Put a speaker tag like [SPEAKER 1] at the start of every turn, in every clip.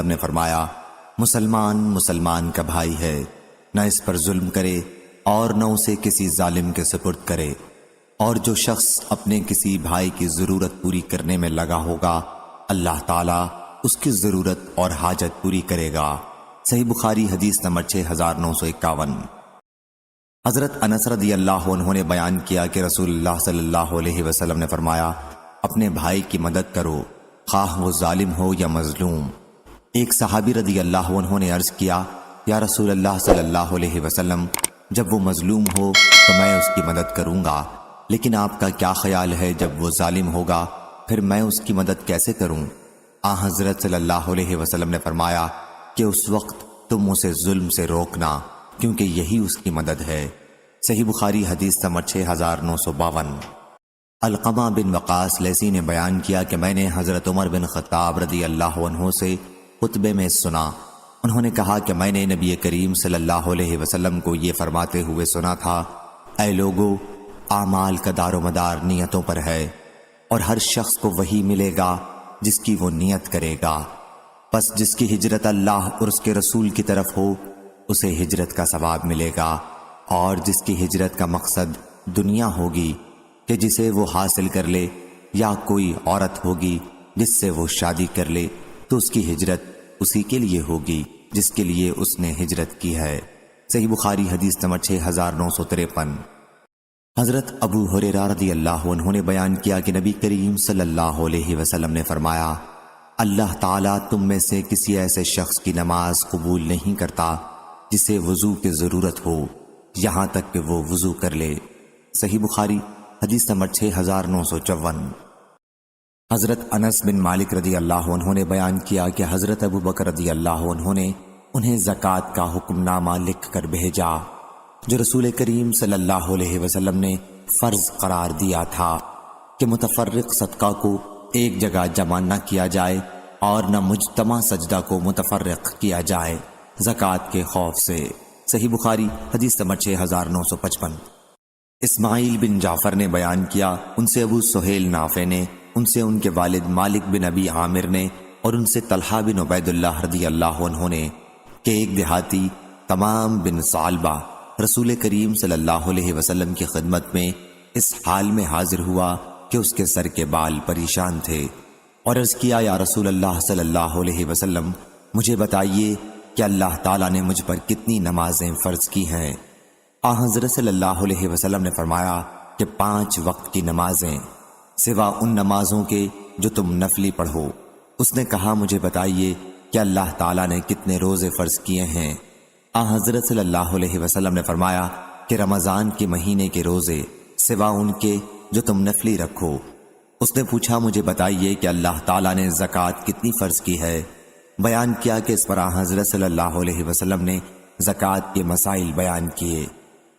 [SPEAKER 1] وسلم نے فرمایا، مسلمان مسلمان کا بھائی ہے، نہ اس پر ظلم کرے اور نہ اسے کسی ظالم کے سپرد کرے، اور جو شخص اپنے کسی بھائی کی ضرورت پوری کرنے میں لگا ہوگا اللہ تعالیٰ اس کی ضرورت اور حاجت پوری کرے گا۔ صحیح بخاری حدیث نمبر 6951۔ حضرت انس رضی اللہ عنہ نے بیان کیا کہ رسول اللہ صلی اللہ علیہ وسلم نے فرمایا، اپنے بھائی کی مدد کرو، خواہ وہ ظالم ہو یا مظلوم۔ ایک صحابی رضی اللہ عنہ نے عرض کیا، یا رسول اللہ صلی اللہ علیہ وسلم، جب وہ مظلوم ہو تو میں اس کی مدد کروں گا، لیکن آپ کا کیا خیال ہے جب وہ ظالم ہوگا پھر میں اس کی مدد کیسے کروں؟ حضرت صلی اللہ علیہ وسلم نے فرمایا کہ اس وقت تم اسے ظلم سے روکنا، کیونکہ یہی اس کی مدد ہے۔ صحیح بخاری حدیث نمبر 6952۔ علقمہ بن وقاص لیثی نے بیان کیا کہ میں نے حضرت عمر بن خطاب رضی اللہ عنہ سے خطبے میں سنا، انہوں نے کہا کہ میں نے نبی کریم صلی اللہ علیہ وسلم کو یہ فرماتے ہوئے سنا تھا، اے لوگو، اعمال کا دار و مدار نیتوں پر ہے، اور ہر شخص کو وہی ملے گا جس کی وہ نیت کرے گا، پس جس کی ہجرت اللہ اور اس کے رسول کی طرف ہو اسے ہجرت کا ثواب ملے گا، اور جس کی ہجرت کا مقصد دنیا ہوگی کہ جسے وہ حاصل کر لے، یا کوئی عورت ہوگی جس سے وہ شادی کر لے، تو اس کی ہجرت اسی کے لیے ہوگی جس کے لیے اس نے ہجرت کی ہے۔ صحیح بخاری حدیث نمبر 6953۔ حضرت ابو ہریرہ رضی اللہ عنہ نے بیان کیا کہ نبی کریم صلی اللہ علیہ وسلم نے فرمایا، اللہ تعالیٰ تم میں سے کسی ایسے شخص کی نماز قبول نہیں کرتا جسے وضو کی ضرورت ہو، یہاں تک کہ وہ وضو کر لے۔ صحیح بخاری حدیث نمبر 6954۔ حضرت انس بن مالک رضی اللہ عنہ نے بیان کیا کہ حضرت ابو بکر رضی اللہ عنہ نے انہیں زکوٰۃ کا حکم نامہ لکھ کر بھیجا جو رسول کریم صلی اللہ علیہ وسلم نے فرض قرار دیا تھا کہ متفرق صدقہ کو ایک جگہ جمع نہ کیا جائے اور نہ مجتمع سجدہ کو متفرق کیا جائے زکوٰۃ کے خوف سے۔ صحیح بخاری حدیث نمبر 6955۔ اسماعیل بن جعفر نے بیان کیا، ان سے ابو سہیل نافع نے، ان سے ان کے والد مالک بن ابی عامر نے، اور ان سے طلحہ بن عبید اللہ رضی اللہ عنہ نے کہ ایک دیہاتی تمام بن ثعلبہ رسول کریم صلی اللہ علیہ وسلم کی خدمت میں اس حال میں حاضر ہوا کہ اس کے سر کے بال پریشان تھے، اور عرض کیا، یا رسول اللہ صلی اللہ علیہ وسلم، مجھے بتائیے کہ اللہ تعالیٰ نے مجھ پر کتنی نمازیں فرض کی ہیں؟ حضرت صلی اللہ علیہ وسلم نے فرمایا کہ 5 وقت کی نمازیں سوا ان نمازوں کے جو تم نفلی پڑھو۔ اس نے کہا، مجھے بتائیے کہ اللہ تعالیٰ نے کتنے روزے فرض کیے ہیں؟ حضرت صلی اللہ علیہ وسلم نے فرمایا کہ رمضان کے مہینے کے روزے سوا ان کے جو تم نفلی رکھو۔ اس نے پوچھا، مجھے بتائیے کہ اللہ تعالیٰ نے زکوٰۃ کتنی فرض کی ہے؟ بیان کیا کہ اس پر حضرت صلی اللہ علیہ وسلم نے زکوٰۃ کے مسائل بیان کیے۔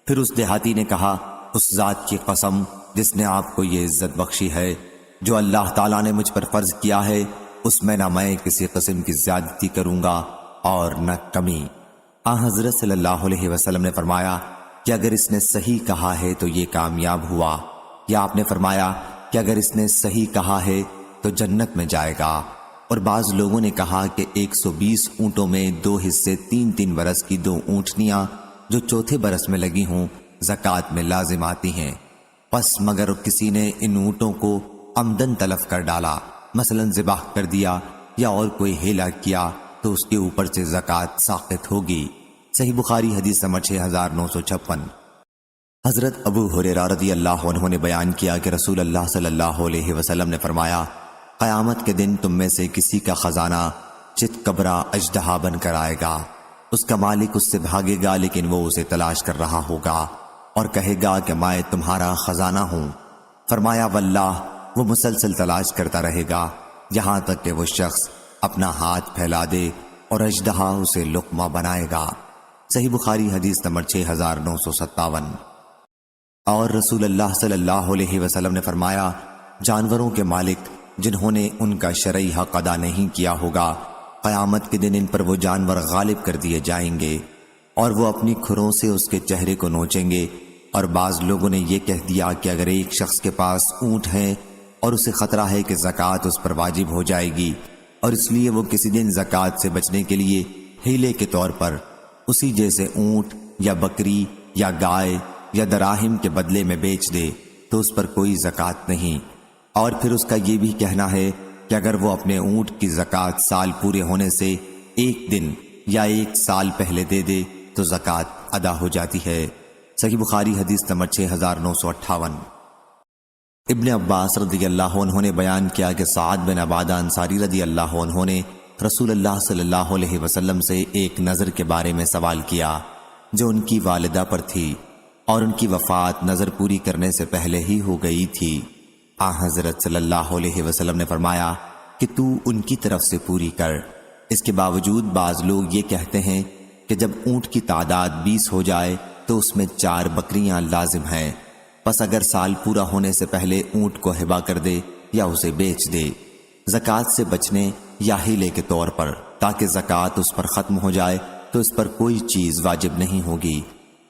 [SPEAKER 1] پھر اس دیہاتی نے کہا، اس ذات کی قسم جس نے آپ کو یہ عزت بخشی ہے، جو اللہ تعالیٰ نے مجھ پر فرض کیا ہے، اس میں نہ میں کسی قسم کی زیادتی کروں گا اور نہ کمی۔ حضرت صلی اللہ علیہ وسلم نے فرمایا کہ اگر اس نے صحیح کہا ہے تو یہ کامیاب ہوا، یا آپ نے فرمایا کہ اگر اس نے صحیح کہا ہے تو جنت میں جائے گا۔ اور بعض لوگوں نے کہا کہ 120 اونٹوں میں 2 حصے 3 برس کی 2 اونٹنیاں جو چوتھے برس میں لگی ہوں زکوٰۃ میں لازم آتی ہیں، پس مگر کسی نے ان اونٹوں کو عمدن تلف کر ڈالا، مثلا ذبح کر دیا یا اور کوئی ہیلا کیا، تو اس کے اوپر سے زکوٰۃ ساقط ہوگی۔ صحیح بخاری حدیث نمبر 6956۔ حضرت ابو ہریرہ رضی اللہ عنہ نے بیان کیا کہ رسول اللہ صلی اللہ علیہ وسلم نے فرمایا، قیامت کے دن تم میں سے کسی کا خزانہ چت کبرا اژدہا بن کر آئے گا، اس کا مالک اس سے بھاگے گا لیکن وہ اسے تلاش کر رہا ہوگا اور کہے گا کہ میں تمہارا خزانہ ہوں۔ فرمایا، واللہ وہ مسلسل تلاش کرتا رہے گا یہاں تک کہ وہ شخص اپنا ہاتھ پھیلا دے اور اژدہا اسے لقمہ بنائے گا۔ صحیح بخاری حدیث نمبر 6957۔ اور رسول اللہ صلی اللہ علیہ وسلم نے فرمایا، جانوروں کے مالک جنہوں نے ان کا شرعی حق ادا نہیں کیا ہوگا، قیامت کے دن ان پر وہ جانور غالب کر دیے جائیں گے اور وہ اپنی کھروں سے اس کے چہرے کو نوچیں گے۔ اور بعض لوگوں نے یہ کہہ دیا کہ اگر ایک شخص کے پاس اونٹ ہے اور اسے خطرہ ہے کہ زکوٰۃ اس پر واجب ہو جائے گی، اور اس لیے وہ کسی دن زکوٰۃ سے بچنے کے لیے ہیلے کے طور پر اسی جیسے اونٹ یا بکری یا گائے یا دراہم کے بدلے میں بیچ دے تو اس پر کوئی زکوٰۃ نہیں۔ اور پھر اس کا یہ بھی کہنا ہے کہ اگر وہ اپنے اونٹ کی زکوٰۃ سال پورے ہونے سے ایک دن یا ایک سال پہلے دے دے تو زکوٰۃ ادا ہو جاتی ہے۔ صحیح بخاری حدیث نمبر 6958۔ ابن عباس رضی اللہ عنہ نے بیان کیا کہ سعد بن عبادہ انصاری رضی اللہ عنہ نے رسول اللہ صلی اللہ علیہ وسلم سے ایک نظر کے بارے میں سوال کیا جو ان کی والدہ پر تھی اور ان کی وفات نظر پوری کرنے سے پہلے ہی ہو گئی تھی۔ حضرت صلی اللہ علیہ وسلم نے فرمایا کہ تو ان کی طرف سے پوری کر۔ اس کے باوجود بعض لوگ یہ کہتے ہیں کہ جب اونٹ کی تعداد 20 ہو جائے تو اس میں 4 بکریاں لازم ہیں، پس اگر سال پورا ہونے سے پہلے اونٹ کو ہبہ کر دے یا اسے بیچ دے زکوٰۃ سے بچنے یا ہیلے کے طور پر تاکہ زکوٰۃ اس پر ختم ہو جائے تو اس پر کوئی چیز واجب نہیں ہوگی۔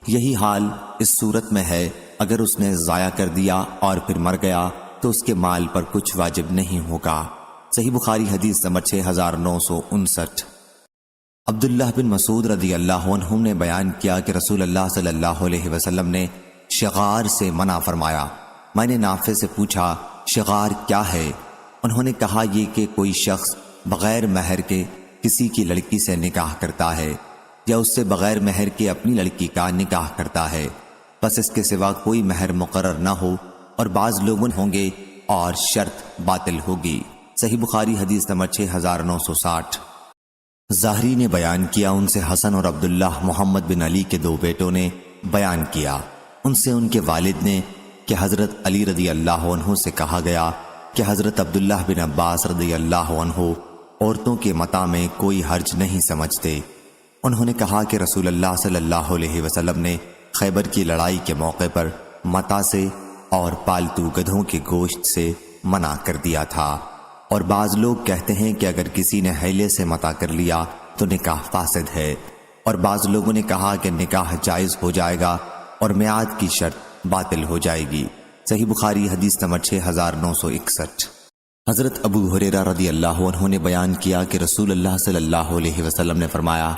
[SPEAKER 1] یہی حال اس صورت میں ہے اگر اس نے ضائع کر دیا اور پھر مر گیا تو اس کے مال پر کچھ واجب نہیں ہوگا۔ صحیح بخاری حدیث نمبر 6959۔ عبداللہ بن مسعود رضی اللہ عنہ نے بیان کیا کہ رسول اللہ صلی اللہ علیہ وسلم نے شغار سے منع فرمایا۔ میں نے نافع سے پوچھا شغار کیا ہے؟ انہوں نے کہا یہ کہ کوئی شخص بغیر مہر کے کسی کی لڑکی سے نکاح کرتا ہے یا اس سے بغیر مہر کے اپنی لڑکی کا نکاح کرتا ہے، بس اس کے سوا کوئی مہر مقرر نہ ہو اور بعض لوگ ہوں گے اور شرط باطل ہوگی۔ صحیح بخاری حدیث نمبر 6960۔ ظاہری نے بیان کیا ان سے حسن اور عبداللہ محمد بن علی کے 2 بیٹوں نے بیان کیا ان سے ان کے والد نے کہ حضرت علی رضی اللہ عنہ سے کہا گیا کہ حضرت عبداللہ بن عباس رضی اللہ عنہ عورتوں کے متاع میں کوئی حرج نہیں سمجھتے۔ انہوں نے کہا کہ رسول اللہ صلی اللہ علیہ وسلم نے خیبر کی لڑائی کے موقع پر متاع سے اور پالتو گدھوں کے گوشت سے منع کر دیا تھا، اور بعض لوگ کہتے ہیں کہ اگر کسی نے حیلے سے متاع کر لیا تو نکاح فاسد ہے، اور بعض لوگوں نے کہا کہ نکاح جائز ہو جائے گا اور میعاد کی شرط باطل ہو جائے گی۔ صحیح بخاری حدیث نمبر 6961۔ حضرت ابو ہریرہ رضی اللہ عنہ نے بیان کیا کہ رسول اللہ صلی اللہ علیہ وسلم نے فرمایا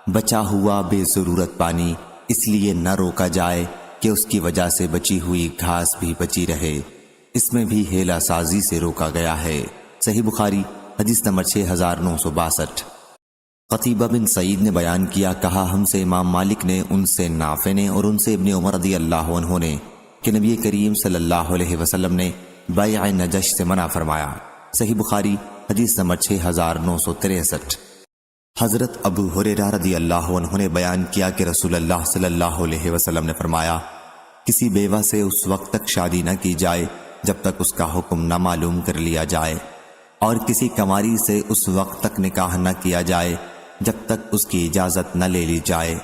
[SPEAKER 1] بچا ہوا بے ضرورت پانی اس لیے نہ روکا جائے کہ اس کی وجہ سے بچی ہوئی گھاس بھی بچی رہے، اس میں بھی ہیلا سازی سے روکا گیا ہے۔ صحیح بخاری حدیث نمبر 6962۔ قتیبہ بن سعید نے بیان کیا کہا ہم سے امام مالک نے، ان سے نافع نے اور ان سے ابن عمر رضی اللہ عنہ نے کہ نبی کریم صلی اللہ علیہ وسلم نے بیع نجش سے منع فرمایا۔ صحیح بخاری حدیث نمبر 6963۔ حضرت ابو ہریرہ رضی اللہ عنہ نے بیان کیا کہ رسول اللہ صلی اللہ علیہ وسلم نے فرمایا کسی بیوہ سے اس وقت تک شادی نہ کی جائے جب تک اس کا حکم نہ معلوم کر لیا جائے، اور کسی کنواری سے اس وقت تک نکاح نہ کیا جائے جب تک اس کی اجازت نہ لے لی جائے۔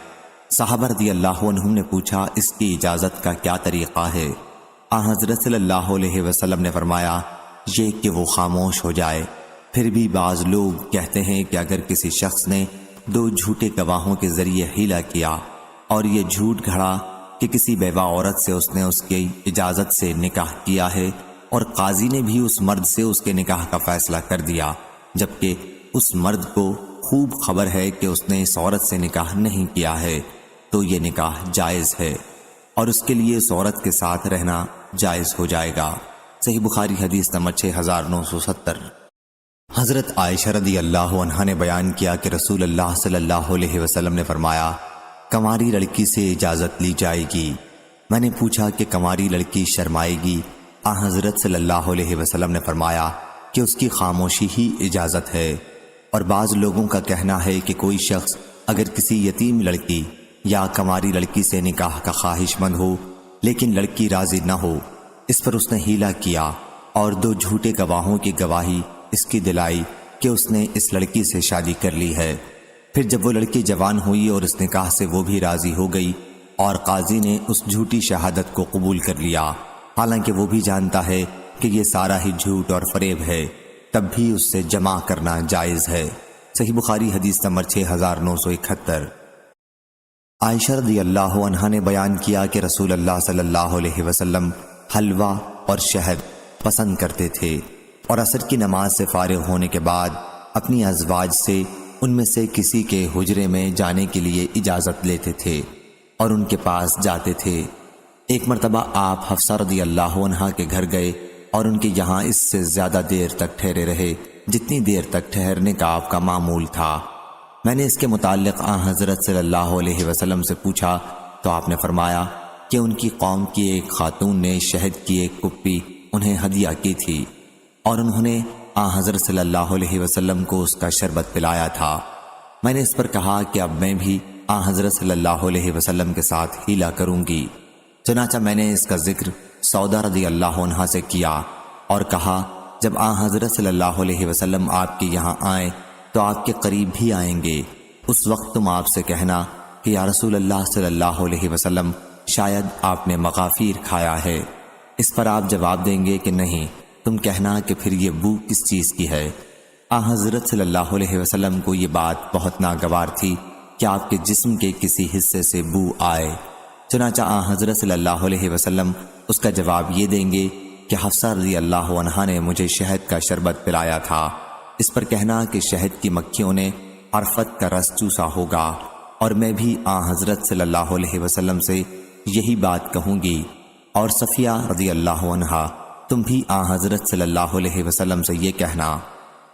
[SPEAKER 1] صحابہ رضی اللہ عنہم نے پوچھا اس کی اجازت کا کیا طریقہ ہے؟ حضرت صلی اللہ علیہ وسلم نے فرمایا یہ کہ وہ خاموش ہو جائے۔ پھر بھی بعض لوگ کہتے ہیں کہ اگر کسی شخص نے 2 جھوٹے گواہوں کے ذریعے حیلہ کیا اور یہ جھوٹ گھڑا کہ کسی بیوہ عورت سے اس نے اس کی اجازت سے نکاح کیا ہے اور قاضی نے بھی اس مرد سے اس کے نکاح کا فیصلہ کر دیا جبکہ اس مرد کو خوب خبر ہے کہ اس نے اس عورت سے نکاح نہیں کیا ہے، تو یہ نکاح جائز ہے اور اس کے لیے اس عورت کے ساتھ رہنا جائز ہو جائے گا۔ صحیح بخاری حدیث نمبر 6970۔ حضرت عائشہ رضی اللہ عنہا نے بیان کیا کہ رسول اللہ صلی اللہ علیہ وسلم نے فرمایا کنواری لڑکی سے اجازت لی جائے گی۔ میں نے پوچھا کہ کنواری لڑکی شرمائے گی؟ حضرت صلی اللہ علیہ وسلم نے فرمایا کہ اس کی خاموشی ہی اجازت ہے۔ اور بعض لوگوں کا کہنا ہے کہ کوئی شخص اگر کسی یتیم لڑکی یا کنواری لڑکی سے نکاح کا خواہش مند ہو لیکن لڑکی راضی نہ ہو، اس پر اس نے حیلہ کیا اور 2 جھوٹے گواہوں کی گواہی اس کی دلائی کہ اس نے اس لڑکی سے شادی کر لی ہے، پھر جب وہ لڑکی جوان ہوئی اور اس نکاح سے وہ بھی راضی ہو گئی اور قاضی نے اس جھوٹی شہادت کو قبول کر لیا حالانکہ وہ بھی جانتا ہے کہ یہ سارا ہی جھوٹ اور فریب ہے، تب بھی اس سے جمع کرنا جائز ہے۔ صحیح بخاری حدیث نمبر 6971۔ عائشہ رضی اللہ عنہا نے بیان کیا کہ رسول اللہ صلی اللہ علیہ وسلم حلوہ اور شہد پسند کرتے تھے، اور عصر کی نماز سے فارغ ہونے کے بعد اپنی ازواج سے ان میں سے کسی کے حجرے میں جانے کے لیے اجازت لیتے تھے اور ان کے پاس جاتے تھے۔ ایک مرتبہ آپ حفصہ رضی اللہ عنہا کے گھر گئے اور ان کے یہاں اس سے زیادہ دیر تک ٹھہرے رہے جتنی دیر تک ٹھہرنے کا آپ کا معمول تھا۔ میں نے اس کے متعلق حضرت صلی اللہ علیہ وسلم سے پوچھا تو آپ نے فرمایا کہ ان کی قوم کی ایک خاتون نے شہد کی ایک کپی انہیں ہدیہ کی تھی اور انہوں نے حضرت صلی اللہ علیہ وسلم کو اس کا شربت پلایا تھا۔ میں نے اس پر کہا کہ اب میں بھی حضرت صلی اللہ علیہ وسلم کے ساتھ ہیلا کروں گی۔ چنانچہ میں نے اس کا ذکر سودا رضی اللہ عنہا سے کیا اور کہا جب حضرت صلی اللہ علیہ وسلم آپ کے یہاں آئیں تو آپ کے قریب بھی آئیں گے، اس وقت تم آپ سے کہنا کہ یا رسول اللہ صلی اللہ علیہ وسلم شاید آپ نے مغافیر کھایا ہے۔ اس پر آپ جواب دیں گے کہ نہیں، تم کہنا کہ پھر یہ بو کس چیز کی ہے۔ حضرت صلی اللہ علیہ وسلم کو یہ بات بہت ناگوار تھی کہ آپ کے جسم کے کسی حصے سے بو آئے۔ چنانچہ حضرت صلی اللہ علیہ وسلم اس کا جواب یہ دیں گے کہ حفصہ رضی اللہ عنہا نے مجھے شہد کا شربت پلایا تھا، اس پر کہنا کہ شہد کی مکھیوں نے عرفت کا رس چوسا ہوگا، اور میں بھی حضرت صلی اللہ علیہ وسلم سے یہی بات کہوں گی، اور صفیہ رضی اللہ عنہا تم بھی حضرت صلی اللہ علیہ وسلم سے یہ کہنا۔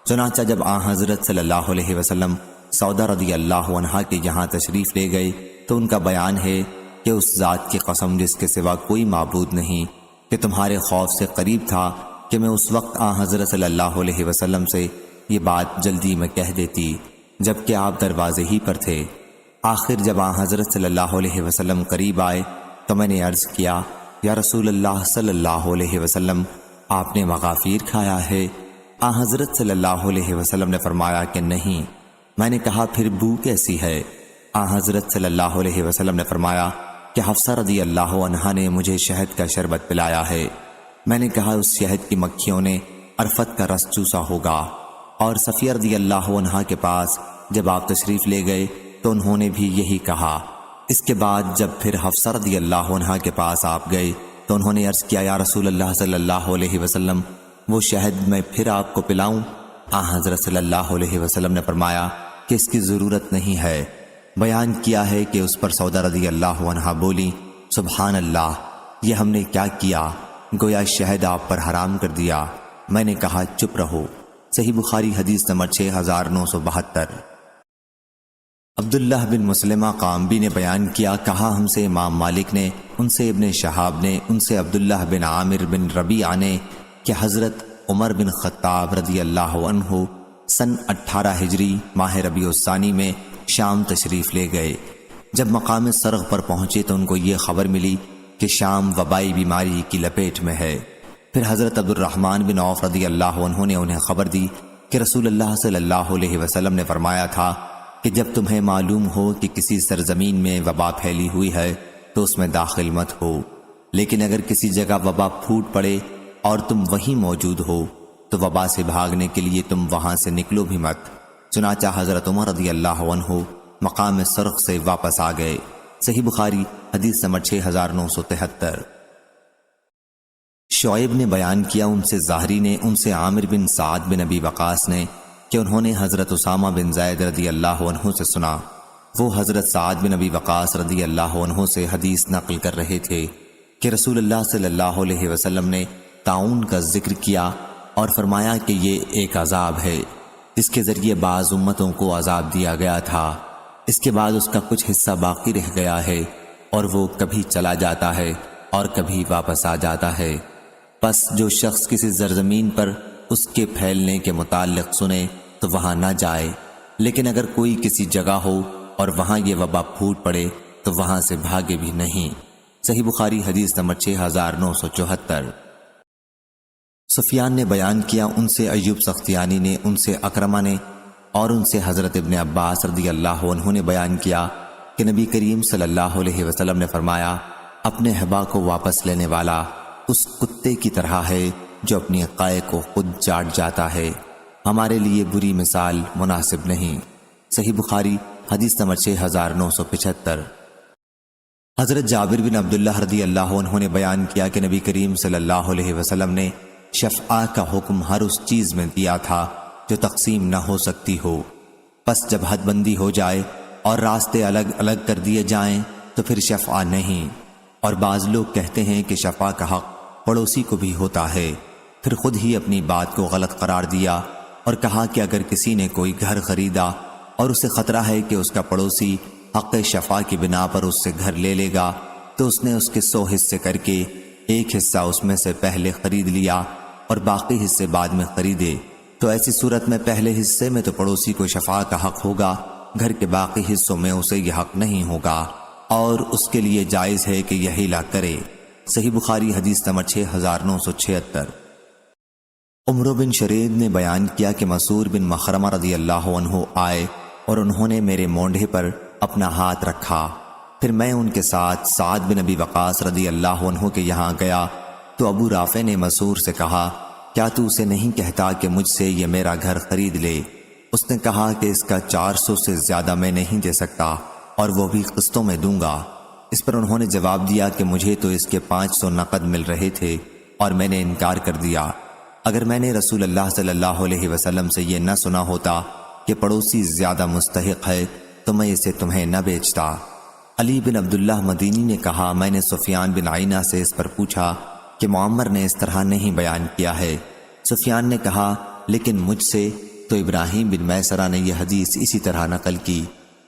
[SPEAKER 1] چنانچہ جب حضرت صلی اللہ علیہ وسلم سودا رضی اللہ عنہا کے یہاں تشریف لے گئے تو ان کا بیان ہے کہ اس ذات کی قسم جس کے سوا کوئی معبود نہیں کہ تمہارے خوف سے قریب تھا کہ میں اس وقت حضرت صلی اللہ علیہ وسلم سے یہ بات جلدی میں کہہ دیتی جبکہ آپ دروازے ہی پر تھے۔ آخر جب حضرت صلی اللہ علیہ وسلم قریب آئے تو میں نے عرض کیا یا رسول اللہ صلی اللہ علیہ وسلم آپ نے مغافیر کھایا ہے؟ حضرت صلی اللہ علیہ وسلم نے فرمایا کہ نہیں۔ میں نے کہا پھر بو کیسی ہے؟ حضرت صلی اللہ علیہ وسلم نے فرمایا کہ حفصہ رضی اللہ عنہا نے مجھے شہد کا شربت پلایا ہے۔ میں نے کہا اس شہد کی مکھیوں نے عرفت کا رس چوسا ہوگا، اور صفیہ رضی اللہ عنہا کے پاس جب آپ تشریف لے گئے تو انہوں نے بھی یہی کہا۔ اس کے بعد جب پھر حفصہ رضی اللہ عنہا کے پاس آپ گئے تو انہوں نے عرض کیا یا رسول اللہ صلی اللہ علیہ وسلم وہ شہد میں پھر آپ کو پلاؤں؟ حضرت صلی اللہ علیہ وسلم نے فرمایا کہ اس کی ضرورت نہیں ہے۔ بیان کیا ہے کہ اس پر سودا رضی اللہ عنہا بولی سبحان اللہ، یہ ہم نے کیا کیا، گویا شہد آپ پر حرام کر دیا۔ میں نے کہا چپ رہو۔ صحیح بخاری حدیث نمبر 6972۔ عبداللہ بن مسلمہ قامبی نے بیان کیا، کہا ہم سے امام مالک نے، ان سے ابن شہاب نے، ان سے عبداللہ بن عامر بن ربیعہ نے کہ حضرت عمر بن خطاب رضی اللہ عنہ سن 18 ہجری ماہ ربیع الثانی میں شام تشریف لے گئے۔ جب مقام سرغ پر پہنچے تو ان کو یہ خبر ملی کہ شام وبائی بیماری کی لپیٹ میں ہے۔ پھر حضرت عبد الرحمن بن عوف رضی اللہ عنہ نے انہیں خبر دی کہ رسول اللہ صلی اللہ علیہ وسلم نے فرمایا تھا کہ جب تمہیں معلوم ہو کہ کسی سرزمین میں وبا پھیلی ہوئی ہے تو اس میں داخل مت ہو، لیکن اگر کسی جگہ وبا پھوٹ پڑے اور تم وہیں موجود ہو تو وبا سے بھاگنے کے لیے تم وہاں سے نکلو بھی مت۔ چنانچہ حضرت عمر رضی اللہ عنہ مقام سرغ سے واپس آ گئے۔ صحیح بخاری حدیث نمبر 6973۔ شعیب نے بیان کیا، ان سے ظاہری نے، ان سے عامر بن سعد بن ابی وقاص نے کہ انہوں نے حضرت اسامہ بن زید رضی اللہ عنہ سے سنا۔ وہ حضرت سعد بن ابی وقاص رضی اللہ عنہ سے حدیث نقل کر رہے تھے کہ رسول اللہ صلی اللہ علیہ وسلم نے طاعون کا ذکر کیا اور فرمایا کہ یہ ایک عذاب ہے جس کے ذریعے بعض امتوں کو عذاب دیا گیا تھا، اس کے بعد اس کا کچھ حصہ باقی رہ گیا ہے اور وہ کبھی چلا جاتا ہے اور کبھی واپس آ جاتا ہے۔ پس جو شخص کسی زرزمین پر اس کے پھیلنے کے متعلق سنے تو وہاں نہ جائے، لیکن اگر کوئی کسی جگہ ہو اور وہاں یہ وبا پھوٹ پڑے تو وہاں سے بھاگے بھی نہیں۔ صحیح بخاری حدیث نمبر 6974۔ سفیان نے بیان کیا، ان سے ایوب سختیانی نے، ان سے اکرمہ نے اور ان سے حضرت ابن عباس رضی اللہ عنہ نے بیان کیا کہ نبی کریم صلی اللہ علیہ وسلم نے فرمایا، اپنے حبا کو واپس لینے والا اس کتے کی طرح ہے جو اپنی قائے کو خود چاٹ جاتا ہے، ہمارے لیے بری مثال مناسب نہیں۔ صحیح بخاری حدیث نمبر 6975۔ حضرت جابر بن عبداللہ رضی اللہ عنہ نے بیان کیا کہ نبی کریم صلی اللہ علیہ وسلم نے شفعہ کا حکم ہر اس چیز میں دیا تھا جو تقسیم نہ ہو سکتی ہو۔ پس جب حد بندی ہو جائے اور راستے الگ الگ کر دیے جائیں تو پھر شفع نہیں۔ اور بعض لوگ کہتے ہیں کہ شفع کا حق پڑوسی کو بھی ہوتا ہے، پھر خود ہی اپنی بات کو غلط قرار دیا اور کہا کہ اگر کسی نے کوئی گھر خریدا اور اسے خطرہ ہے کہ اس کا پڑوسی حق شفع کی بنا پر اس سے گھر لے لے گا تو اس نے اس کے 100 حصے کر کے ایک حصہ اس میں سے پہلے خرید لیا اور باقی حصے بعد میں خریدے، تو ایسی صورت میں پہلے حصے میں تو پڑوسی کو شفع کا حق ہوگا، گھر کے باقی حصوں میں اسے یہ حق نہیں ہوگا، اور اس کے لیے جائز ہے کہ یہ ہیلا کرے۔ صحیح بخاری حدیث نمبر 6976۔ عمرو بن شرید نے بیان کیا کہ مسعور بن مخرمہ رضی اللہ عنہ آئے اور انہوں نے میرے مونڈھے پر اپنا ہاتھ رکھا، پھر میں ان کے ساتھ سعد بن ابی وقاص رضی اللہ عنہ کے یہاں گیا تو ابو رافع نے مسعور سے کہا، کیا تو اسے نہیں کہتا کہ مجھ سے یہ میرا گھر خرید لے؟ اس نے کہا کہ اس کا 400 سے زیادہ میں نہیں دے سکتا اور وہ بھی قسطوں میں دوں گا۔ اس پر انہوں نے جواب دیا کہ مجھے تو اس کے 500 نقد مل رہے تھے اور میں نے انکار کر دیا۔ اگر میں نے رسول اللہ صلی اللہ علیہ وسلم سے یہ نہ سنا ہوتا کہ پڑوسی زیادہ مستحق ہے تو میں اسے تمہیں نہ بیچتا۔ علی بن عبداللہ مدینی نے کہا، میں نے سفیان بن عینہ سے اس پر پوچھا کہ معمر نے اس طرح نہیں بیان کیا ہے۔ سفیان نے کہا، لیکن مجھ سے تو ابراہیم بن میسرہ نے یہ حدیث اسی طرح نقل کی۔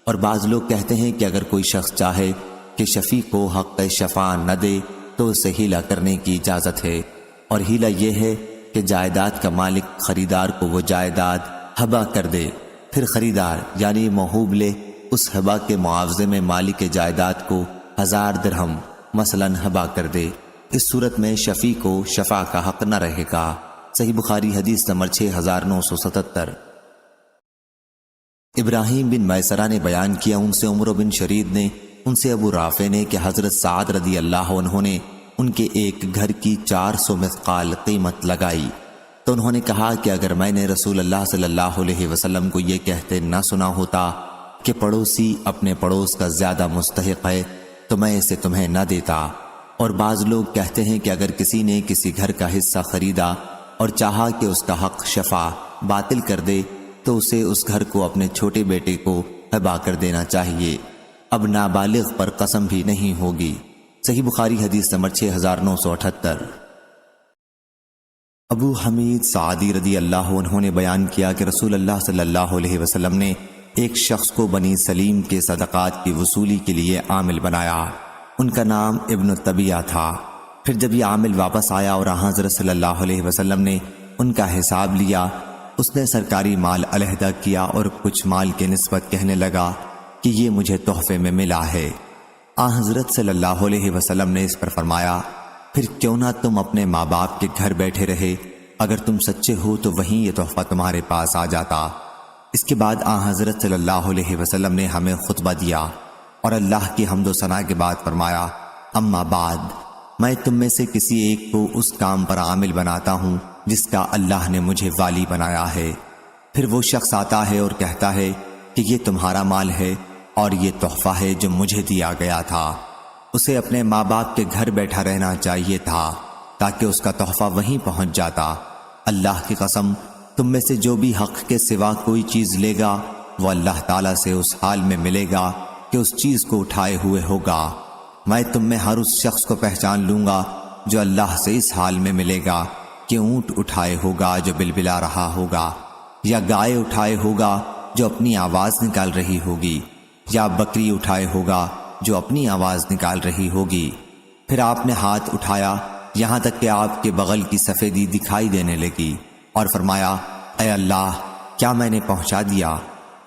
[SPEAKER 1] اور بعض لوگ کہتے ہیں کہ اگر کوئی شخص چاہے کہ شفیع کو حق شفاع نہ دے تو اسے ہیلا کرنے کی اجازت ہے، اور ہیلا یہ ہے کہ جائیداد کا مالک خریدار کو وہ جائیداد ہبہ کر دے، پھر خریدار یعنی موہوب لے اس ہبہ کے معاوضے میں مالک جائیداد کو 1000 درہم مثلاً ہبہ کر دے۔ اس صورت میں شفیع کو شفاع کا حق نہ رہے گا۔ صحیح بخاری حدیث نمبر 6977۔ ابراہیم بن میسرہ نے بیان کیا، ان سے عمرو بن شرید نے، ان سے ابو رافع نے کہ حضرت سعد رضی اللہ عنہ نے ان کے ایک گھر کی 400 مثقال قیمت لگائی، تو انہوں نے کہا کہ اگر میں نے رسول اللہ صلی اللہ علیہ وسلم کو یہ کہتے نہ سنا ہوتا کہ پڑوسی اپنے پڑوس کا زیادہ مستحق ہے تو میں اسے تمہیں نہ دیتا۔ اور بعض لوگ کہتے ہیں کہ اگر کسی نے کسی گھر کا حصہ خریدا اور چاہا کہ اس کا حق شفاع باطل کر دے تو اسے اس گھر کو اپنے چھوٹے بیٹے کو ہبہ کر دینا چاہیے، اب نابالغ پر قسم بھی نہیں ہوگی۔ صحیح بخاری حدیث نمبر 6978۔ ابو حمید سعدی رضی اللہ عنہ نے بیان کیا کہ رسول اللہ صلی اللہ علیہ وسلم نے ایک شخص کو بنی سلیم کے صدقات کی وصولی کے لیے عامل بنایا، ان کا نام ابن طبیعہ تھا۔ پھر جب یہ عامل واپس آیا اور حضرت صلی اللہ علیہ وسلم نے ان کا حساب لیا، اس نے سرکاری مال علیحدہ کیا اور کچھ مال کے نسبت کہنے لگا کہ یہ مجھے تحفے میں ملا ہے۔ حضرت صلی اللہ علیہ وسلم نے اس پر فرمایا، پھر کیوں نہ تم اپنے ماں باپ کے گھر بیٹھے رہے، اگر تم سچے ہو تو وہیں یہ تحفہ تمہارے پاس آ جاتا۔ اس کے بعد حضرت صلی اللہ علیہ وسلم نے ہمیں خطبہ دیا اور اللہ کی حمد و ثنا کے بعد فرمایا، اما بعد، میں تم میں سے کسی ایک کو اس کام پر عامل بناتا ہوں جس کا اللہ نے مجھے والی بنایا ہے۔ پھر وہ شخص آتا ہے اور کہتا ہے کہ یہ تمہارا مال ہے اور یہ تحفہ ہے جو مجھے دیا گیا تھا۔ اسے اپنے ماں باپ کے گھر بیٹھا رہنا چاہیے تھا تاکہ اس کا تحفہ وہیں پہنچ جاتا۔ اللہ کی قسم، تم میں سے جو بھی حق کے سوا کوئی چیز لے گا وہ اللہ تعالیٰ سے اس حال میں ملے گا کہ اس چیز کو اٹھائے ہوئے ہوگا۔ میں تم میں ہر اس شخص کو پہچان لوں گا جو اللہ سے اس حال میں ملے گا کہ اونٹ اٹھائے ہوگا جو بلبلا رہا ہوگا، یا گائے اٹھائے ہوگا جو اپنی آواز نکال رہی ہوگی، یا بکری اٹھائے ہوگا جو اپنی آواز نکال رہی ہوگی۔ پھر آپ نے ہاتھ اٹھایا یہاں تک کہ آپ کے بغل کی سفیدی دکھائی دینے لگی اور فرمایا، اے اللہ، کیا میں نے پہنچا دیا؟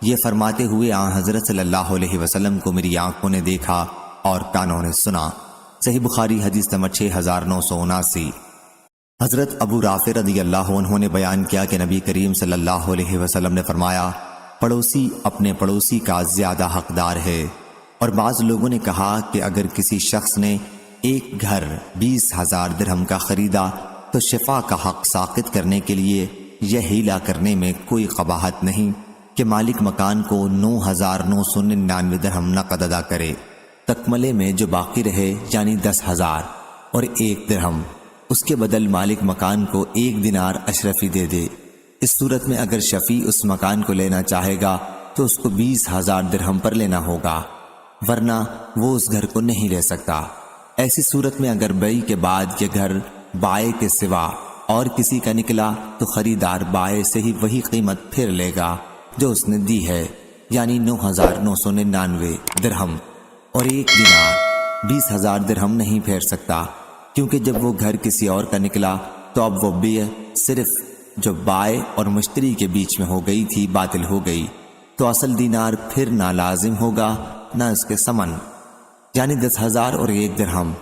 [SPEAKER 1] یہ فرماتے ہوئے حضرت صلی اللہ علیہ وسلم کو میری آنکھوں نے دیکھا اور کانوں نے سنا۔ صحیح بخاری حدیث نمبر 6979۔ حضرت ابو رافع رضی اللہ عنہ نے بیان کیا کہ نبی کریم صلی اللہ علیہ وسلم نے فرمایا، پڑوسی اپنے پڑوسی کا زیادہ حقدار ہے۔ اور بعض لوگوں نے کہا کہ اگر کسی شخص نے ایک گھر 20,000 درہم کا خریدا تو شفاع کا حق ساقط کرنے کے لیے یہ ہیلا کرنے میں کوئی قباحت نہیں کہ مالک مکان کو 9,999 درہم نقد ادا کرے، تکملے میں جو باقی رہے یعنی 10,000 اور 1 درہم، اس کے بدل مالک مکان کو 1 دینار اشرفی دے دے۔ اس صورت میں اگر شفیع اس مکان کو لینا چاہے گا تو اس کو 20,000 درہم پر لینا ہوگا، ورنہ وہ اس گھر کو نہیں لے سکتا۔ ایسی صورت میں اگر بیع کے بعد یہ گھر بائع کے سوا اور کسی کا نکلا تو خریدار بائع سے ہی وہی قیمت پھر لے گا جو اس نے دی ہے، یعنی 9,999 درہم، اور 1 دینار 20,000 درہم نہیں پھیر سکتا، کیونکہ جب وہ گھر کسی اور کا نکلا تو اب وہ بیع صرف جو بائع اور مشتری کے بیچ میں ہو گئی تھی باطل ہو گئی، تو اصل دینار پھر نہ لازم ہوگا نہ اس کے ثمن، یعنی 10,000 اور 1 درہم۔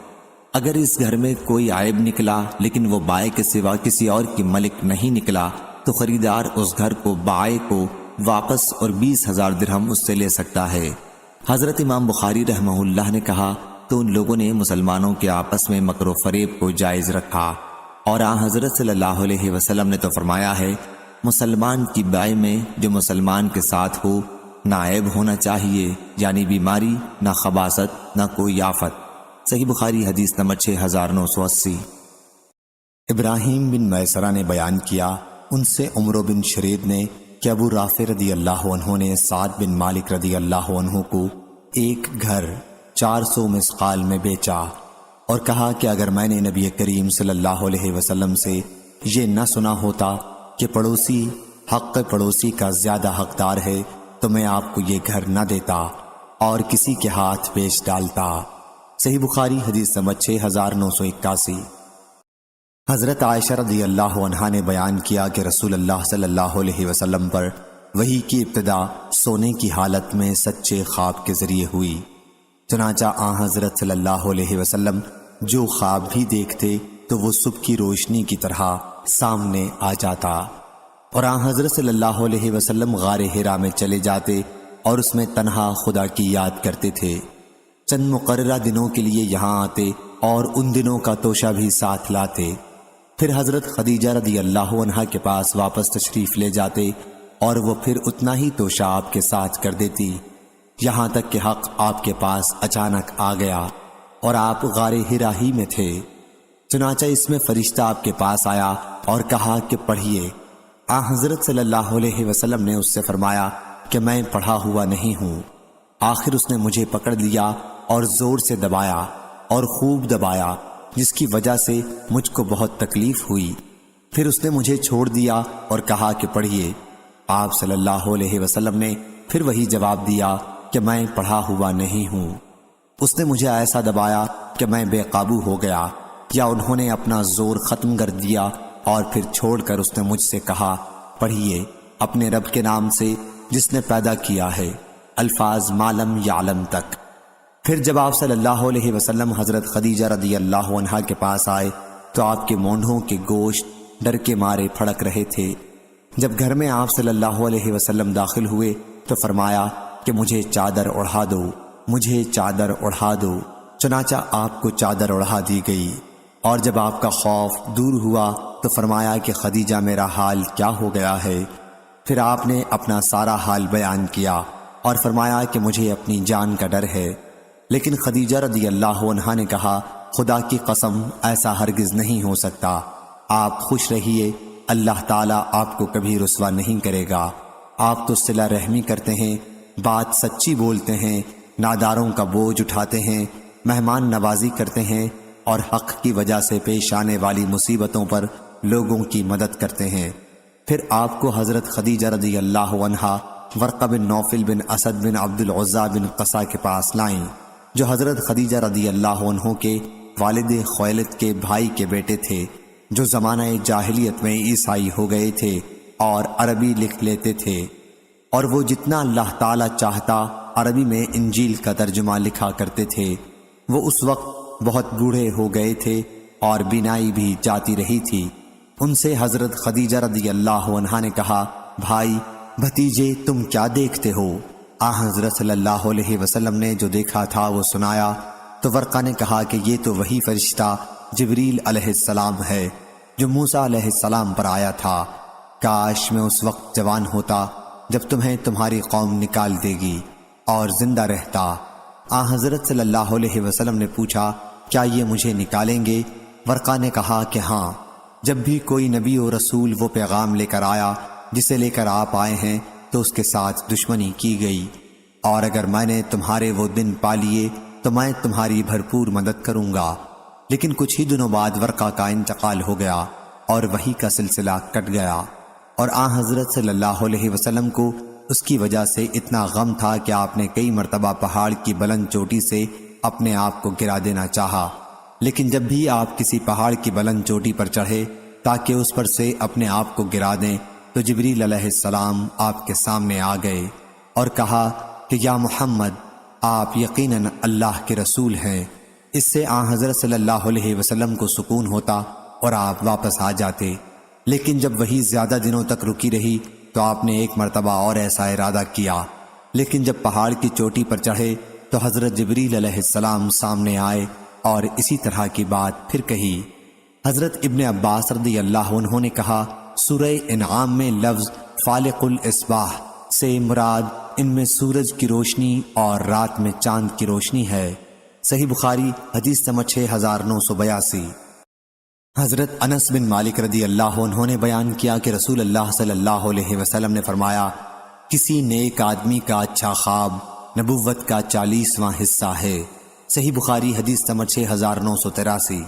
[SPEAKER 1] اگر اس گھر میں کوئی عیب نکلا لیکن وہ بائع کے سوا کسی اور کی ملک نہیں نکلا تو خریدار اس گھر کو بائع کو واپس اور 20,000 درہم اس سے لے سکتا ہے۔ حضرت امام بخاری رحمہ اللہ نے کہا تو ان لوگوں نے مسلمانوں کے آپس میں مکر و فریب کو جائز رکھا، اور حضرت صلی اللہ علیہ وسلم نے تو فرمایا ہے مسلمان کی بیع میں جو مسلمان کے ساتھ ہو نہ عیب ہونا چاہیے، یعنی بیماری، نہ خباثت، نہ کوئی آفت۔ صحیح بخاری حدیث نمبر 6980۔ ابراہیم بن میسرہ نے بیان کیا، ان سے عمر بن شرید نے کہ ابو رافع رضی اللہ عنہ نے سعد بن مالک رضی اللہ عنہ کو ایک گھر 400 مثقال میں بیچا، اور کہا کہ اگر میں نے نبی کریم صلی اللہ علیہ وسلم سے یہ نہ سنا ہوتا کہ پڑوسی حق پڑوسی کا زیادہ حقدار ہے تو میں آپ کو یہ گھر نہ دیتا اور کسی کے ہاتھ بیچ ڈالتا۔ صحیح بخاری حدیث نمبر 6981۔ حضرت عائشہ رضی اللہ عنہا نے بیان کیا کہ رسول اللہ صلی اللہ علیہ وسلم پر وحی کی ابتدا سونے کی حالت میں سچے خواب کے ذریعے ہوئی، چنانچہ حضرت صلی اللہ علیہ وسلم جو خواب بھی دیکھتے تو وہ صبح کی روشنی کی طرح سامنے آ جاتا، اور حضرت صلی اللہ علیہ وسلم غار حرا میں چلے جاتے اور اس میں تنہا خدا کی یاد کرتے تھے۔ چند مقررہ دنوں کے لیے یہاں آتے اور ان دنوں کا توشہ بھی ساتھ لاتے، پھر حضرت خدیجہ رضی اللہ عنہا کے پاس واپس تشریف لے جاتے اور وہ پھر اتنا ہی توشہ آپ کے ساتھ کر دیتی، یہاں تک کہ حق آپ کے پاس اچانک آ گیا اور آپ غار حرا ہی میں تھے۔ چنانچہ اس میں فرشتہ آپ کے پاس آیا اور کہا کہ پڑھیے۔ حضرت صلی اللہ علیہ وسلم نے اس سے فرمایا کہ میں پڑھا ہوا نہیں ہوں۔ آخر اس نے مجھے پکڑ لیا اور زور سے دبایا اور خوب دبایا، جس کی وجہ سے مجھ کو بہت تکلیف ہوئی۔ پھر اس نے مجھے چھوڑ دیا اور کہا کہ پڑھیے۔ آپ صلی اللہ علیہ وسلم نے پھر وہی جواب دیا کہ میں پڑھا ہوا نہیں ہوں۔ اس نے مجھے ایسا دبایا کہ میں بے قابو ہو گیا، یا انہوں نے اپنا زور ختم کر دیا اور پھر چھوڑ کر اس نے مجھ سے کہا پڑھیے اپنے رب کے نام سے جس نے پیدا کیا ہے، الفاظ معلم یعلم تک۔ پھر جب آپ صلی اللہ علیہ وسلم حضرت خدیجہ رضی اللہ عنہا کے پاس آئے تو آپ کے مونڈھوں کے گوشت ڈر کے مارے پھڑک رہے تھے۔ جب گھر میں آپ صلی اللہ علیہ وسلم داخل ہوئے تو فرمایا کہ مجھے چادر اڑھا دو، مجھے چادر اڑھا دو۔ چنانچہ آپ کو چادر اڑھا دی گئی، اور جب آپ کا خوف دور ہوا تو فرمایا کہ خدیجہ میرا حال کیا ہو گیا ہے؟ پھر آپ نے اپنا سارا حال بیان کیا اور فرمایا کہ مجھے اپنی جان کا ڈر ہے۔ لیکن خدیجہ رضی اللہ عنہا نے کہا خدا کی قسم ایسا ہرگز نہیں ہو سکتا، آپ خوش رہیے، اللہ تعالیٰ آپ کو کبھی رسوا نہیں کرے گا۔ آپ تو صلہ رحمی کرتے ہیں، بات سچی بولتے ہیں، ناداروں کا بوجھ اٹھاتے ہیں، مہمان نوازی کرتے ہیں، اور حق کی وجہ سے پیش آنے والی مصیبتوں پر لوگوں کی مدد کرتے ہیں۔ پھر آپ کو حضرت خدیجہ رضی اللہ عنہا ورقہ بن نوفل بن اسد بن عبد العزیٰ بن قصہ کے پاس لائیں، جو حضرت خدیجہ رضی اللہ عنہ کے والد خویلد کے بھائی کے بیٹے تھے، جو زمانہ جاہلیت میں عیسائی ہو گئے تھے اور عربی لکھ لیتے تھے، اور وہ جتنا اللہ تعالیٰ چاہتا عربی میں انجیل کا ترجمہ لکھا کرتے تھے۔ وہ اس وقت بہت بوڑھے ہو گئے تھے اور بینائی بھی جاتی رہی تھی۔ ان سے حضرت خدیجہ رضی اللہ عنہا نے کہا بھائی بھتیجے تم کیا دیکھتے ہو؟ حضرت صلی اللہ علیہ وسلم نے جو دیکھا تھا وہ سنایا تو ورقہ نے کہا کہ یہ تو وہی فرشتہ جبریل علیہ السلام ہے جو موسیٰ علیہ السلام پر آیا تھا۔ کاش میں اس وقت جوان ہوتا جب تمہیں تمہاری قوم نکال دے گی اور زندہ رہتا۔ حضرت صلی اللہ علیہ وسلم نے پوچھا کیا یہ مجھے نکالیں گے؟ ورقہ نے کہا کہ ہاں۔ جب بھی کوئی نبی و رسول وہ پیغام لے کر آیا جسے لے کر آپ آئے ہیں تو اس کے ساتھ دشمنی کی گئی، اور اگر میں نے تمہارے وہ دن پا لیے تو میں تمہاری بھرپور مدد کروں گا۔ لیکن کچھ ہی دنوں بعد ورقہ کا انتقال ہو گیا اور وحی کا سلسلہ کٹ گیا، اور آن حضرت صلی اللہ علیہ وسلم کو اس کی وجہ سے اتنا غم تھا کہ آپ نے کئی مرتبہ پہاڑ کی بلند چوٹی سے اپنے آپ کو گرا دینا چاہا، لیکن جب بھی آپ کسی پہاڑ کی بلند چوٹی پر چڑھے تاکہ اس پر سے اپنے آپ کو گرا دیں تو جبریل علیہ السلام آپ کے سامنے آ گئے اور کہا کہ یا محمد، آپ یقیناً اللہ کے رسول ہیں۔ اس سے آن حضرت صلی اللہ علیہ وسلم کو سکون ہوتا اور آپ واپس آ جاتے، لیکن جب وہی زیادہ دنوں تک رکی رہی تو آپ نے ایک مرتبہ اور ایسا ارادہ کیا، لیکن جب پہاڑ کی چوٹی پر چڑھے تو حضرت جبریل علیہ السلام سامنے آئے اور اسی طرح کی بات پھر کہی۔ حضرت ابن عباس رضی اللہ عنہ نے کہا، سورہ انعام میں لفظ فالق الاصباح سے مراد ان میں سورج کی روشنی اور رات میں چاند کی روشنی ہے۔ صحیح بخاری حدیث نمبر 6982۔ حضرت انس بن مالک رضی اللہ عنہ نے بیان کیا کہ رسول اللہ صلی اللہ علیہ وسلم نے فرمایا، کسی نیک آدمی کا اچھا خواب نبوت کا 40واں حصہ ہے۔ صحیح بخاری حدیث نمبر 6983۔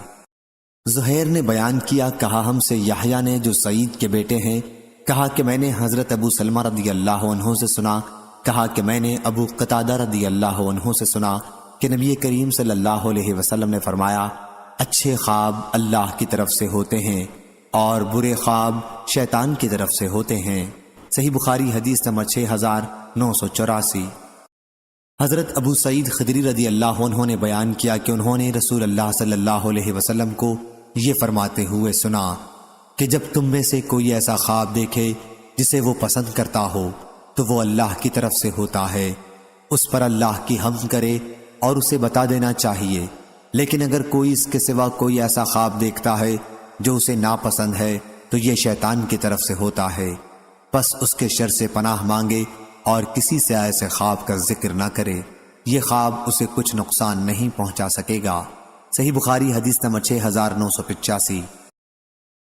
[SPEAKER 1] زہیر نے بیان کیا، کہا ہم سے یحییٰ نے جو سعید کے بیٹے ہیں، کہا کہ میں نے حضرت ابو سلمہ رضی اللہ عنہ سے سنا، کہا کہ میں نے ابو قتادہ رضی اللہ عنہ سے سنا کہ نبی کریم صلی اللہ علیہ وسلم نے فرمایا، اچھے خواب اللہ کی طرف سے ہوتے ہیں اور برے خواب شیطان کی طرف سے ہوتے ہیں۔ صحیح بخاری حدیث نمبر 6984۔ حضرت ابو سعید خدری رضی اللہ عنہ نے بیان کیا کہ انہوں نے رسول اللہ صلی اللہ علیہ وسلم کو یہ فرماتے ہوئے سنا کہ جب تم میں سے کوئی ایسا خواب دیکھے جسے وہ پسند کرتا ہو تو وہ اللہ کی طرف سے ہوتا ہے، اس پر اللہ کی حمد کرے اور اسے بتا دینا چاہیے، لیکن اگر کوئی اس کے سوا کوئی ایسا خواب دیکھتا ہے جو اسے ناپسند ہے تو یہ شیطان کی طرف سے ہوتا ہے، بس اس کے شر سے پناہ مانگے اور کسی سے ایسے خواب کا ذکر نہ کرے، یہ خواب اسے کچھ نقصان نہیں پہنچا سکے گا۔ صحیح بخاری حدیث نمبر 6985۔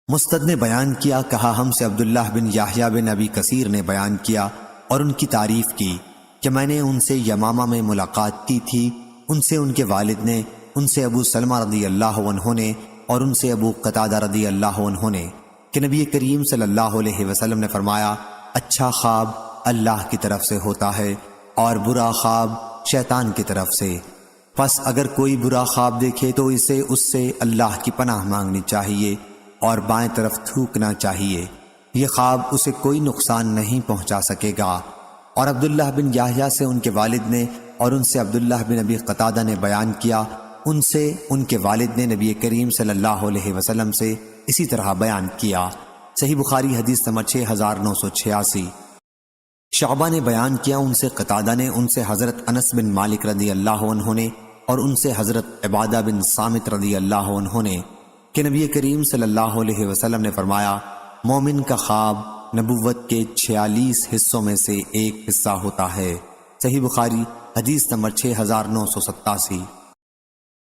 [SPEAKER 1] مستد نے بیان کیا، کہا ہم سے عبداللہ بن یحییٰ بن ابی کثیر نے بیان کیا اور ان کی تعریف کی کہ میں نے ان سے یمامہ میں ملاقات کی تھی، ان سے ان کے والد نے، ان سے ابو سلمہ رضی اللہ عنہ نے اور ان سے ابو قتادہ رضی اللہ عنہ نے کہ نبی کریم صلی اللہ علیہ وسلم نے فرمایا، اچھا خواب اللہ کی طرف سے ہوتا ہے اور برا خواب شیطان کی طرف سے، پس اگر کوئی برا خواب دیکھے تو اسے اس سے اللہ کی پناہ مانگنی چاہیے اور بائیں طرف تھوکنا چاہیے، یہ خواب اسے کوئی نقصان نہیں پہنچا سکے گا۔ اور عبداللہ بن یحییٰ سے ان کے والد نے اور ان سے عبداللہ بن ابی قتادہ نے بیان کیا، ان سے ان کے والد نے نبی کریم صلی اللہ علیہ وسلم سے اسی طرح بیان کیا۔ صحیح بخاری حدیث نمبر 6986۔ شعبہ نے بیان کیا، ان سے قتادہ نے، ان سے حضرت انس بن مالک رضی اللہ عنہ نے اور ان سے حضرت عبادہ بن صامت رضی اللہ عنہ نے کہ نبی کریم صلی اللہ علیہ وسلم نے فرمایا، مومن کا خواب نبوت کے 46 حصوں میں سے ایک حصہ ہوتا ہے۔ صحیح بخاری حدیث نمبر 6987۔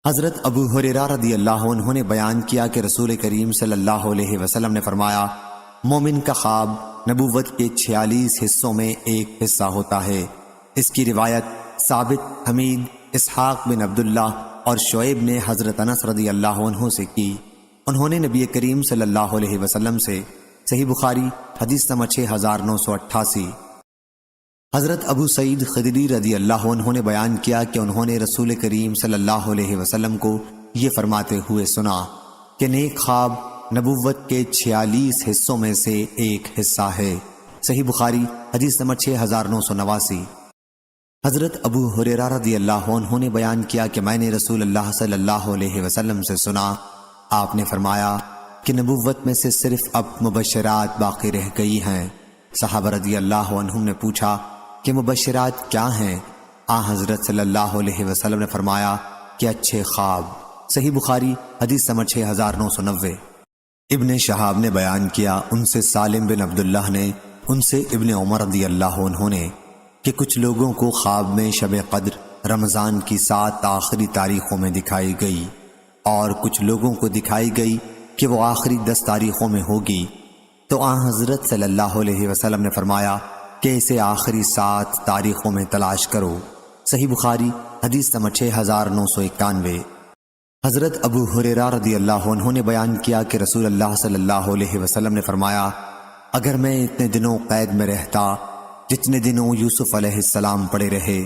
[SPEAKER 1] حضرت ابو ہریرہ رضی اللہ عنہ نے بیان کیا کہ رسول کریم صلی اللہ علیہ وسلم نے فرمایا، مومن کا خواب نبوت کے 46 حصوں میں ایک حصہ ہوتا ہے۔ اس کی روایت ثابت، حمید، اسحاق بن عبداللہ اور شعیب نے حضرت انس رضی اللہ عنہ سے کی، انہوں نے نبی کریم صلی اللہ علیہ وسلم سے۔ صحیح بخاری حدیث نمبر 6988۔ حضرت ابو سعید خدری رضی اللہ عنہ نے بیان کیا کہ انہوں نے رسول کریم صلی اللہ علیہ وسلم کو یہ فرماتے ہوئے سنا کہ نیک خواب نبوت کے 46 حصوں میں سے ایک حصہ ہے۔ صحیح بخاری حدیث نمبر 6989۔ حضرت ابو ہریرہ رضی اللہ عنہ نے بیان کیا کہ میں نے رسول اللہ صلی اللہ علیہ وسلم سے سنا، آپ نے فرمایا کہ نبوت میں سے صرف اب مبشرات باقی رہ گئی ہیں۔ صحابہ رضی اللہ عنہم نے پوچھا کہ مبشرات کیا ہیں؟ حضرت صلی اللہ علیہ وسلم نے فرمایا کہ اچھے خواب۔ صحیح بخاری حدیث نمبر 6990۔ ابن شہاب نے بیان کیا، ان سے سالم بن عبداللہ نے، ان سے ابن عمر رضی اللہ عنہ نے کہ کچھ لوگوں کو خواب میں شب قدر رمضان کی 7 آخری تاریخوں میں دکھائی گئی، اور کچھ لوگوں کو دکھائی گئی کہ وہ آخری 10 تاریخوں میں ہوگی، تو آن حضرت صلی اللہ علیہ وسلم نے فرمایا کہ اسے آخری 7 تاریخوں میں تلاش کرو۔ صحیح بخاری حدیث نمبر 6991۔ حضرت ابو ہریرہ رضی اللہ عنہ نے بیان کیا کہ رسول اللہ صلی اللہ علیہ وسلم نے فرمایا، اگر میں اتنے دنوں قید میں رہتا جتنے دنوں یوسف علیہ السلام پڑے رہے،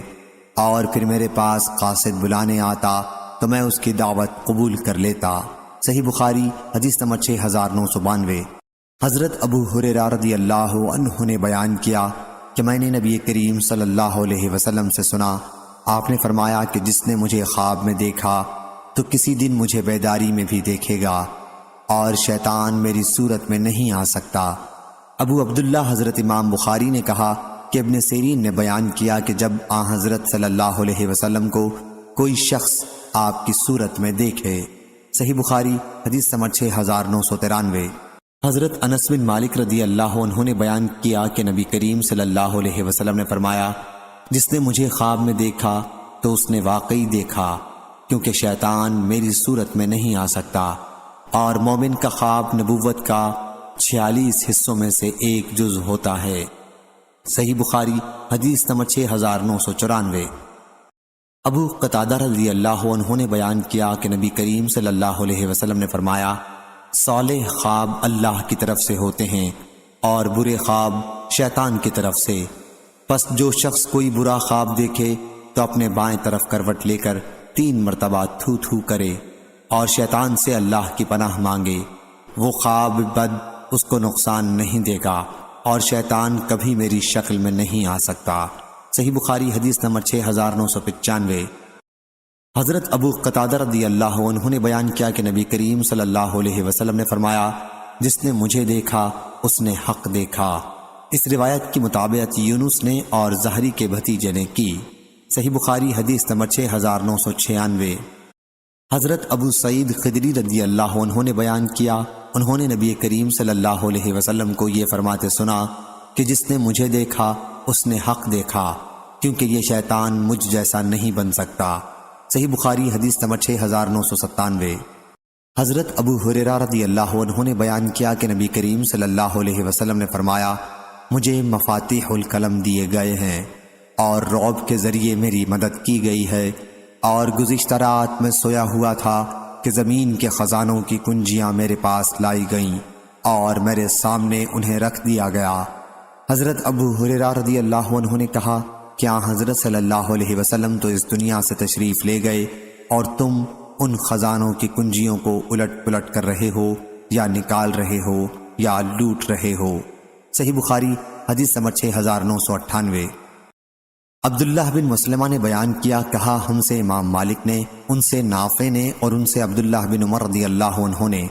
[SPEAKER 1] اور پھر میرے پاس قاصد بلانے آتا تو میں اس کی دعوت قبول کر لیتا۔ صحیح بخاری حدیث نمبر 6992۔ حضرت ابو ہریرہ رضی اللہ عنہ نے بیان کیا کہ میں نے نبی کریم صلی اللہ علیہ وسلم سے سنا، آپ نے فرمایا کہ جس نے مجھے خواب میں دیکھا تو کسی دن مجھے بیداری میں بھی دیکھے گا، اور شیطان میری صورت میں نہیں آ سکتا۔ ابو عبداللہ حضرت امام بخاری نے کہا کہ ابن سیرین نے بیان کیا کہ جب آن حضرت صلی اللہ علیہ وسلم کو کوئی شخص آپ کی صورت میں دیکھے۔ صحیح بخاری حدیث نمبر 6993۔ حضرت انس بن مالک رضی اللہ عنہ نے بیان کیا کہ نبی کریم صلی اللہ علیہ وسلم نے فرمایا، جس نے مجھے خواب میں دیکھا تو اس نے واقعی دیکھا، کیونکہ شیطان میری صورت میں نہیں آ سکتا، اور مومن کا خواب نبوت کا 46 حصوں میں سے ایک جز ہوتا ہے۔ صحیح بخاری حدیث نمبر 6994۔ ابو قتادہ رضی اللہ عنہ نے بیان کیا کہ نبی کریم صلی اللہ علیہ وسلم نے فرمایا، صالح خواب اللہ کی طرف سے ہوتے ہیں اور برے خواب شیطان کی طرف سے، پس جو شخص کوئی برا خواب دیکھے تو اپنے بائیں طرف کروٹ لے کر 3 مرتبہ تھو تھو کرے اور شیطان سے اللہ کی پناہ مانگے، وہ خواب بد اس کو نقصان نہیں دے گا اور شیطان کبھی میری شکل میں نہیں آ سکتا۔ صحیح بخاری حدیث نمبر 6995۔ حضرت ابو قتادہ رضی اللہ عنہ نے بیان کیا کہ نبی کریم صلی اللہ علیہ وسلم نے فرمایا، جس نے مجھے دیکھا اس نے حق دیکھا۔ اس روایت کی مطابقت یونس نے اور زہری کے بھتیجے نے کی۔ صحیح بخاری حدیث نمبر 6996۔ حضرت ابو سعید خدری رضی اللہ عنہ نے بیان کیا، انہوں نے نبی کریم صلی اللہ علیہ وسلم کو یہ فرماتے سنا کہ جس نے مجھے دیکھا اس نے حق دیکھا، کیونکہ یہ شیطان مجھ جیسا نہیں بن سکتا۔ صحیح بخاری حدیث نمبر 6997۔ حضرت ابو ہریرہ رضی اللہ عنہ نے بیان کیا کہ نبی کریم صلی اللہ علیہ وسلم نے فرمایا، مجھے مفاتیح القلم دیے گئے ہیں اور رعب کے ذریعے میری مدد کی گئی ہے، اور گزشتہ رات میں سویا ہوا تھا کہ زمین کے خزانوں کی کنجیاں میرے پاس لائی گئیں اور میرے سامنے انہیں رکھ دیا گیا۔ حضرت ابو ہریرہ رضی اللہ عنہ نے کہا کہ حضرت صلی اللہ علیہ وسلم تو اس دنیا سے تشریف لے گئے اور تم ان خزانوں کی کنجیوں کو الٹ پلٹ کر رہے ہو یا نکال رہے ہو یا لوٹ رہے ہو۔ صحیح بخاری حدیث نمبر 6998۔ عبداللہ بن مسلمہ نے بیان کیا، کہا ہم سے امام مالک نے، ان سے نافع نے اور ان سے عبداللہ بن عمر رضی اللہ عنہ نے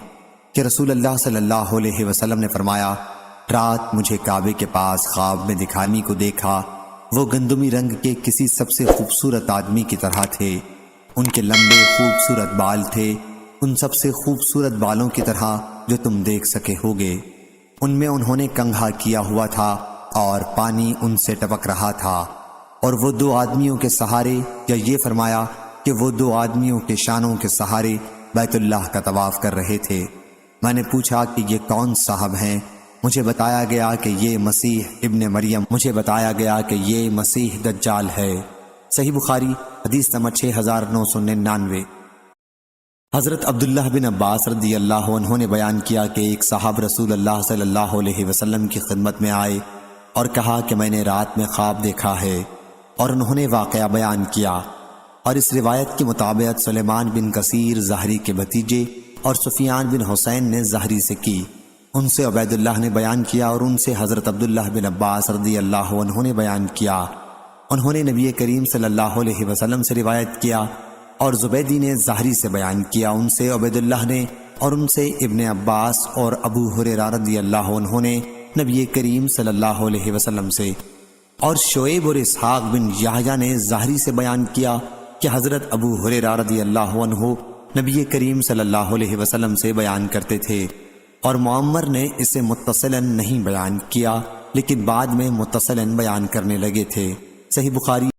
[SPEAKER 1] کہ رسول اللہ صلی اللہ علیہ وسلم نے فرمایا، رات مجھے کعبے کے پاس خواب میں دکھانی کو دیکھا، وہ گندمی رنگ کے کسی سب سے خوبصورت آدمی کی طرح تھے، ان کے لمبے خوبصورت بال تھے، ان سب سے خوبصورت بالوں کی طرح جو تم دیکھ سکے ہوگے، ان میں انہوں نے کنگھا کیا ہوا تھا اور پانی ان سے ٹپک رہا تھا، اور وہ 2 آدمیوں کے سہارے، یا یہ فرمایا کہ وہ 2 آدمیوں کے شانوں کے سہارے بیت اللہ کا طواف کر رہے تھے۔ میں نے پوچھا کہ یہ کون صاحب ہیں؟ مجھے بتایا گیا کہ یہ مسیح ابن مریم، مجھے بتایا گیا کہ یہ مسیح دجال ہے۔ صحیح بخاری حدیث نمبر 6999۔ حضرت عبداللہ بن عباس رضی اللہ عنہ نے بیان کیا کہ ایک صاحب رسول اللہ صلی اللہ علیہ وسلم کی خدمت میں آئے اور کہا کہ میں نے رات میں خواب دیکھا ہے، اور انہوں نے واقعہ بیان کیا، اور اس روایت کے مطابق سلیمان بن کثیر زہری کے بھتیجے اور سفیان بن حسین نے زہری سے کی، ان سے عبید اللہ نے بیان کیا، اور ان سے حضرت عبداللہ بن عباس رضی اللہ عنہ نے بیان کیا، انہوں نے نبی کریم صلی اللہ علیہ وسلم سے روایت کیا، اور زبیدی نے زہری سے بیان کیا، ان سے عبید اللہ نے، اور ان سے ابن عباس اور ابو ہریرہ رضی اللہ عنہ نے نبی کریم صلی اللہ علیہ وسلم سے، اور شعیب اور اسحاق بن یحییٰ نے زہری سے بیان کیا کہ حضرت ابو ہریرہ رضی اللہ عنہ نبی کریم صلی اللہ علیہ وسلم سے بیان کرتے تھے، اور معمر نے اسے متصلاً نہیں بیان کیا، لیکن بعد میں متصلاً بیان کرنے لگے تھے۔ صحیح بخاری